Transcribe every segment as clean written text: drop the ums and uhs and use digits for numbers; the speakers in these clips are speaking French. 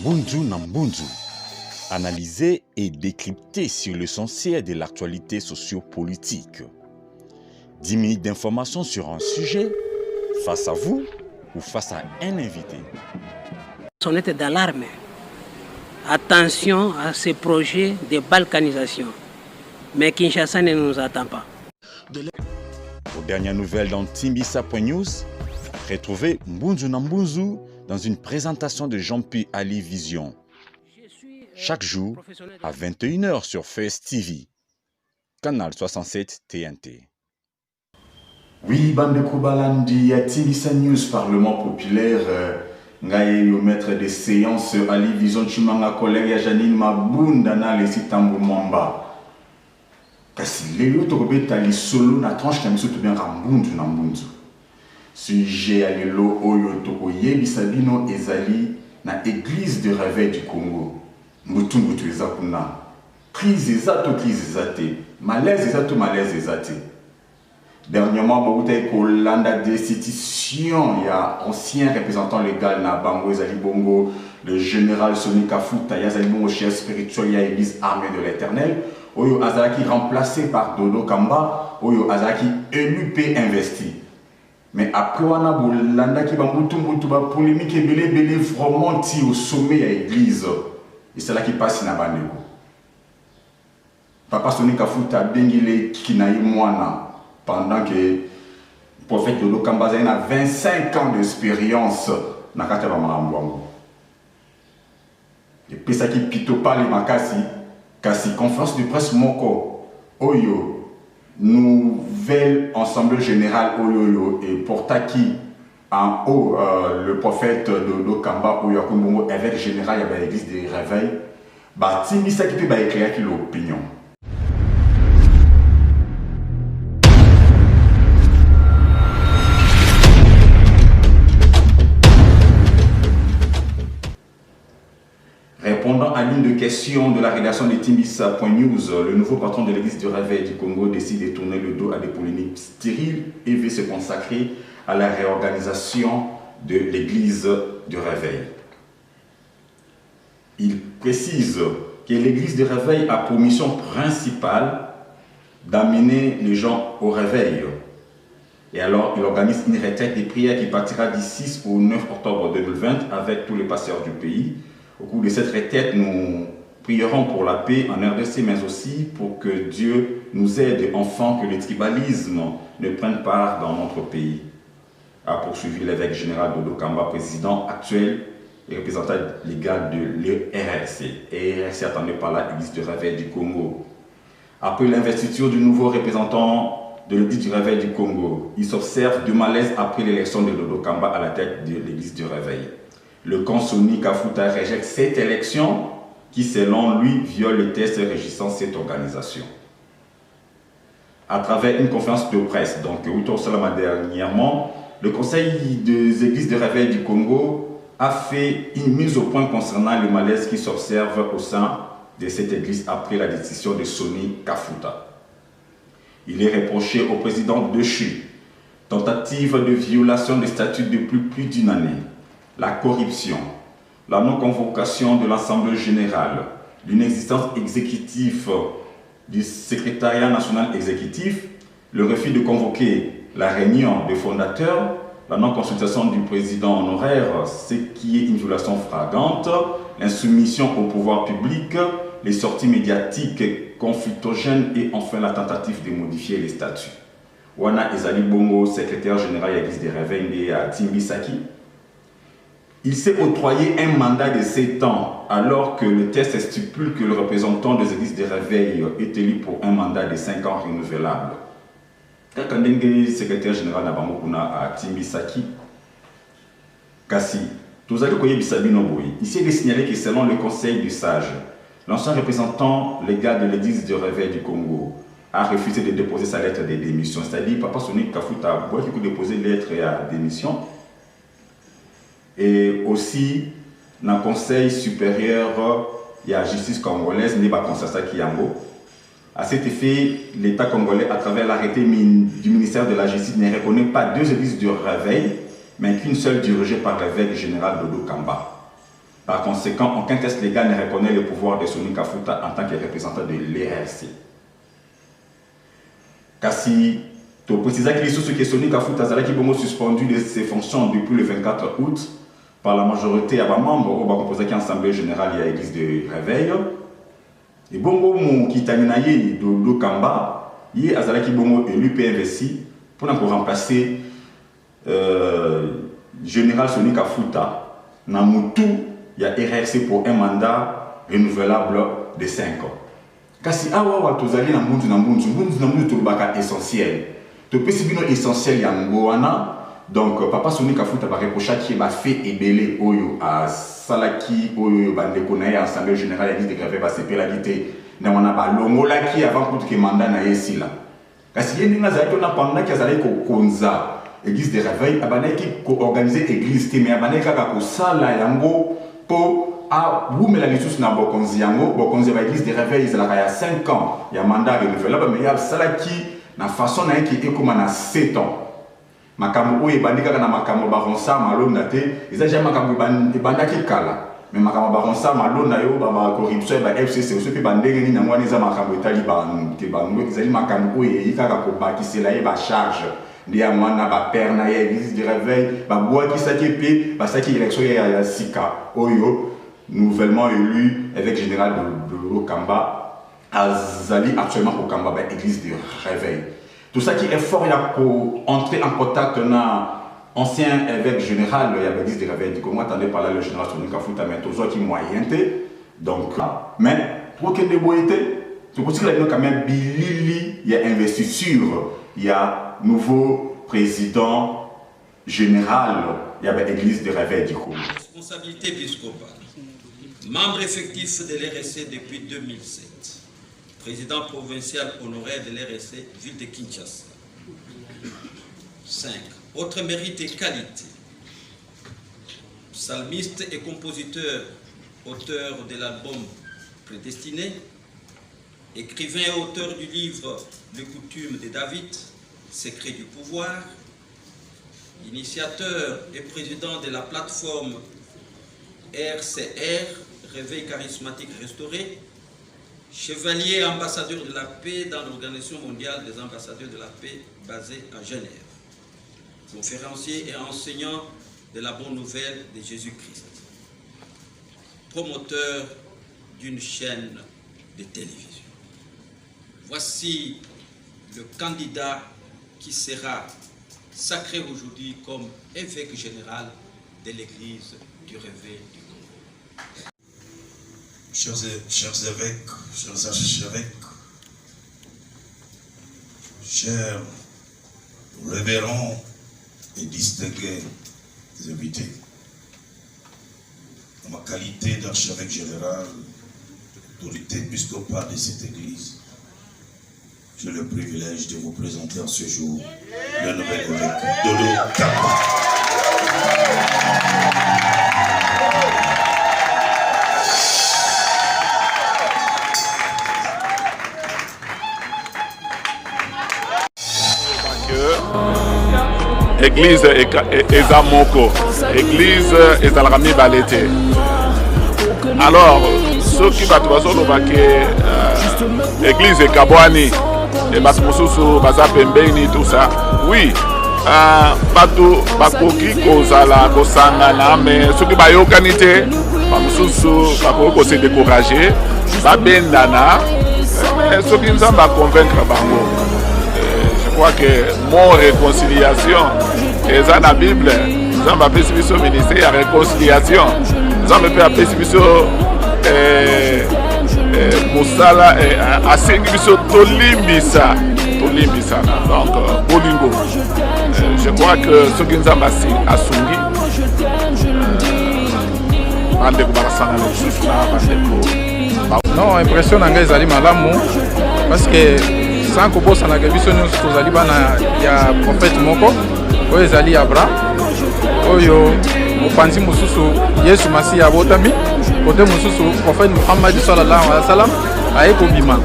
Mbunzu na Mbunzu, analysé et décrypté sur l'essentiel de l'actualité socio-politique. 10 minutes d'information sur un sujet, face à vous ou face à un invité. Sonnette d'alarme. Attention à ces projets de balkanisation. Mais Kinshasa ne nous attend pas. Aux dernières nouvelles dans Timbisa.news, retrouvez Mbunzu na Mbunzu dans une présentation de Jean-Pierre Ali Vision. Chaque jour à 21h sur Face TV, canal 67 TNT. Oui, bande Koubalandi, Timbisa News, Parlement populaire. Ngaye yo maître de séance Ali Vision Chimanga collègue ya Janine Mabunda na lesi tambo mwamba. Kasi lelo tokobeta lisolo na tranche na miso to bien Mbunzu na Mbunzu. Sujet ya lelo oyo tokoyebisa bino ezali na église de réveil du Congo. Mutu eza kuna. Crise ezate. Malaise ezate. Dernièrement, Bouta Kolanda destitution, il y a ancien représentant légal na Bango Ezali Bongo, le général Soni Kafuta, Yazali Bongo, chef spirituel, il y a l'église armée de l'éternel, Oyo Azaki remplacé par Dodo Kamba, Oyo Azaki élu P investi. Mais après, on a Bolanda qui va polémique et belé vraiment au sommet à l'église. Et c'est là qui passe na Bandego. Papa Soni Kafuta, Bengile Kinaï Moana. Pendant que le prophète Dodo Kamba a 25 ans d'expérience dans le cadre de Maramboango. Et puis ça qui pito parle makasi, kasi conférence de presse moko, oyo, nouvelle ensemble général oyo et portaki en haut le prophète Dodo Kamba oyo akombongo évêque général à l'église des réveils, bah Timbisa qui peut éclairer l'opinion. Répondant à l'une des questions de la rédaction de Timbisa.news, le nouveau patron de l'église du réveil du Congo décide de tourner le dos à des polémiques stériles et veut se consacrer à la réorganisation de l'église du réveil. Il précise que l'église du réveil a pour mission principale d'amener les gens au réveil. Et alors, il organise une retraite des prières qui partira du 6 au 9 octobre 2020 avec tous les pasteurs du pays. Au cours de cette retraite, nous prierons pour la paix en RDC, mais aussi pour que Dieu nous aide, enfants, que le tribalisme ne prenne part dans notre pays. A poursuivi l'évêque général Dodo Kamba, président actuel et représentant légal de l'ERRC. ERRC attendait par là l'église du réveil du Congo. Après l'investiture du nouveau représentant de l'église du réveil du Congo, il s'observe de malaise après l'élection de Dodo Kamba à la tête de l'église du réveil. Le camp Soni Kafuta rejette cette élection qui, selon lui, viole les tests régissant cette organisation. À travers une conférence de presse, donc 8 heures seulement dernièrement, le Conseil des églises de réveil du Congo a fait une mise au point concernant le malaise qui s'observe au sein de cette église après la décision de Soni Kafuta. Il est reproché au président déchu tentative de violation des statuts depuis plus d'une année. La corruption, la non-convocation de l'Assemblée générale, l'inexistence exécutive du secrétariat national exécutif, le refus de convoquer la réunion des fondateurs, la non-consultation du président honoraire, ce qui est une violation flagrante, l'insoumission au pouvoir public, les sorties médiatiques conflictogènes et enfin la tentative de modifier les statuts. Wana Ezali Bongo, secrétaire général de l'église des réveils à Timbisaki, il s'est octroyé un mandat de 7 ans, alors que le texte stipule que le représentant des églises de réveil est élu pour un mandat de 5 ans renouvelable. Le secrétaire général Nabamokuna à Timbisaki, Kassi, il s'est de signaler que selon le conseil du sage, l'ancien représentant légal de l'église de réveil du Congo a refusé de déposer sa lettre de démission. C'est-à-dire, Papa Soni Kafuta a déposé lettre à démission. Et aussi, dans le Conseil supérieur, il y a la justice congolaise, Neba Konsasa Kiyango. À cet effet, l'État congolais, à travers l'arrêté du ministère de la Justice, ne reconnaît pas 2 églises du réveil, mais qu'une seule dirigée par l'évêque général Dodo Kamba. Par conséquent, aucun test légal ne reconnaît le pouvoir de Sonny Kafuta en tant que représentant de l'ERC. Kasi, tu précises que Sonny Kafuta a suspendu de ses fonctions depuis le 24 août par la majorité à membres qui composé l'Assemblée générale et l'église de Réveil. Et bongo qui terminaye de Kamba, il est élu PMVC pour remplacer général Sonny Kafuta dans Moutou. Il y a RRC pour un mandat renouvelable de 5 ans. Kasi awa tozali na mbundu essentiel. To pesibino essentiel ya ngoana. Donc papa Sonny Kafuta va reprocher qu'il va fait ébélé oyo à salaki oyo bandeko na assemblée générale l'église de Réveil va sepela gité na wana ba longola ki avant pour que mandat na yesila. Kasi yendi na zaito na panda ki azali ko konza l'église de Réveil abanaki ko organiser église te mais abanaka ko sala yango pour à vous mais la ressource na bokonzi yango bokonzi ba église de Réveil il y a 5 ans il y a mandat renouvelable mais il y a salaki na façon na qui est comme na 7 ans makambo oyo bandika na makambo baronsa malonda te ezali makambo bandaki kala mais makambo baronsa malonda yo ba corruption ba FCC so pe bandenge ni ngwana eza makambo etali ba te bango ezali makambo oyo yikaka ko bakisela ye ba charge ndia mwana ba père na ye église de Réveil ba boa ki saki pe ba saki élection ya sika oyo nouvellement élu évêque général de Lokamba azali actuellement au Kamba ba église de Réveil. Tout ça qui est fort, il y a pour entrer en contact avec l'ancien évêque général, il y a l'église de Réveil. Comme moi, attendez par là le général Sonny Kafuta, mais tout ça qui est moyen. Donc, mais pour que les boîtés, c'est pour ça qu'il y a quand même Bilili, il y a investiture, il y a nouveau président général, il y a l'église de Réveil du coup. Responsabilité épiscopale, membre effectif de l'RSC depuis 2007. Président provincial honoraire de l'RSC, ville de Kinshasa. 5. Autre mérite et qualité. Psalmiste et compositeur, auteur de l'album Prédestiné, écrivain et auteur du livre Les coutumes de David, Secret du pouvoir, initiateur et président de la plateforme RCR, Réveil charismatique restauré, chevalier ambassadeur de la paix dans l'Organisation mondiale des ambassadeurs de la paix basée à Genève, conférencier et enseignant de la bonne nouvelle de Jésus-Christ, promoteur d'une chaîne de télévision. Voici le candidat qui sera sacré aujourd'hui comme évêque général de l'Église du Réveil du Congo. Chers évêques, chers archevêques, chers révérends et distingués invités, en ma qualité d'archevêque général, d'autorité épiscopale de cette église, j'ai le privilège de vous présenter en ce jour le nouvel évêque de Lokamba. Église eza moko, église ezalaka mibale te. Alors soki bato bazoloba ke église ekabwani e bato mosusu baza pembeni tout ça, oui, bato bakoki kozala kosangana mais soki bayokani te bamosusu bakoki kose décourager babendana mais soki nzambe aconvaincre bango. Je crois que mon réconciliation est dans la Bible. Nous avons appelé ce ministère à réconciliation. Nous avons appelé ce Moussala à Sengibiso Tolimbisa. Donc, Bolingo. Je crois que ce qui nous a passé à Sungi, non, impression d'Anglais Zali Malamu parce que sans que bossa na biso nyonso tozali bana ya prophète moko oyo ezali Abraham oyo mopanzi mosusu Yesu Masi abotami kote mosusu prophète Muhammad sallallahu alaihi wasallam aye kobima.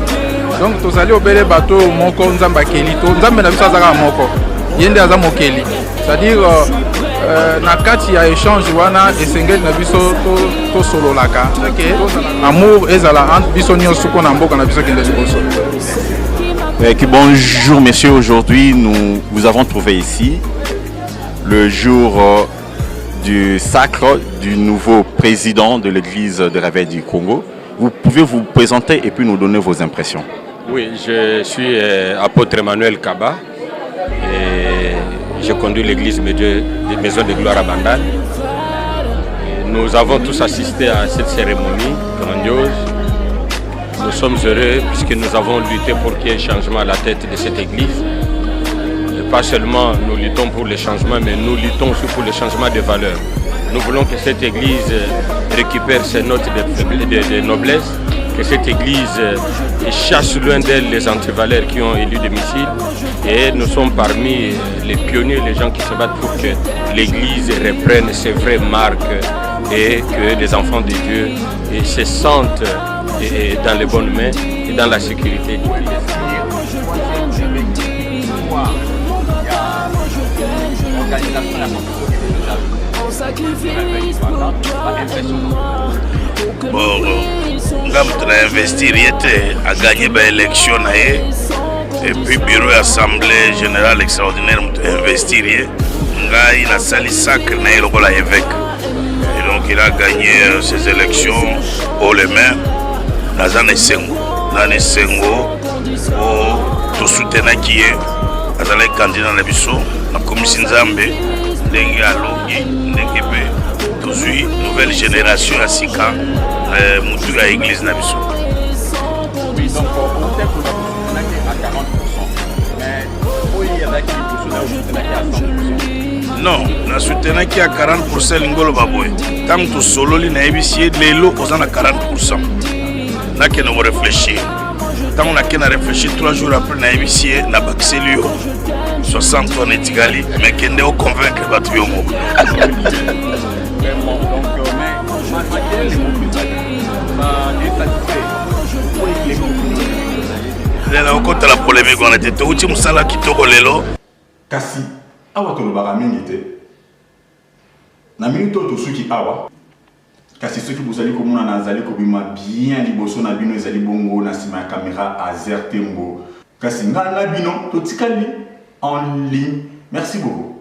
Donc tozali obele bato moko nzamba keli to nzambe na biso azaka moko yende aza mokeli, c'est-à-dire na kati ya échange wana esengeli na biso tosololaka amour ezala entre biso nyonso mpo na mboka na biso kende liboso. Bonjour messieurs, aujourd'hui nous vous avons trouvé ici le jour du sacre du nouveau président de l'église de Réveil du Congo. Vous pouvez vous présenter et puis nous donner vos impressions. Oui, je suis apôtre Emmanuel Kaba et je conduis l'église Maison de Gloire à Bandal. Nous avons tous assisté à cette cérémonie grandiose. Nous sommes heureux puisque nous avons lutté pour qu'il y ait un changement à la tête de cette église. Et pas seulement nous luttons pour le changement, mais nous luttons aussi pour le changement de valeurs. Nous voulons que cette église récupère ses notes de noblesse, que cette église chasse loin d'elle les antivaleurs qui ont élu domicile. Et nous sommes parmi les pionniers, les gens qui se battent pour que l'église reprenne ses vraies marques et que les enfants de Dieu se sentent dans les bonnes mains et dans la sécurité. Bon, on a investi, a gagné l'élection et puis bureau assemblée générale extraordinaire a investi, il a sali sacre na évêque. Et donc il a gagné ces élections haut les mains. Dans Sengo, pour soutenir qui est le candidat de la commission Zambé, nouvelle génération à Sika, à l'église Nabiso. Oui, donc on sait que vous avez à 40%, mais il y en a qui à 100%. Non, na soutenir qui à 40% l'ingolo baboy. Tant que solo li na ebisier les lots aux à 40%. Là que nous réfléchir. Tant on a qu'à réfléchir 3 jours après na ebisier na baxelio 60 tonnes etigali mais qui ne convaincre pas tout le monde. Là on compte la polémique on était tout petit musala kitoko lelo. Kasi awa tolobaka mingi te. Na minute to suki awa. Kasi ceux qui vous allez comme on a zali kobima bien liboso na bino ezali bongo na sima caméra Azer Tembo. Kasi ngana bino to tikali en ligne. Merci beaucoup.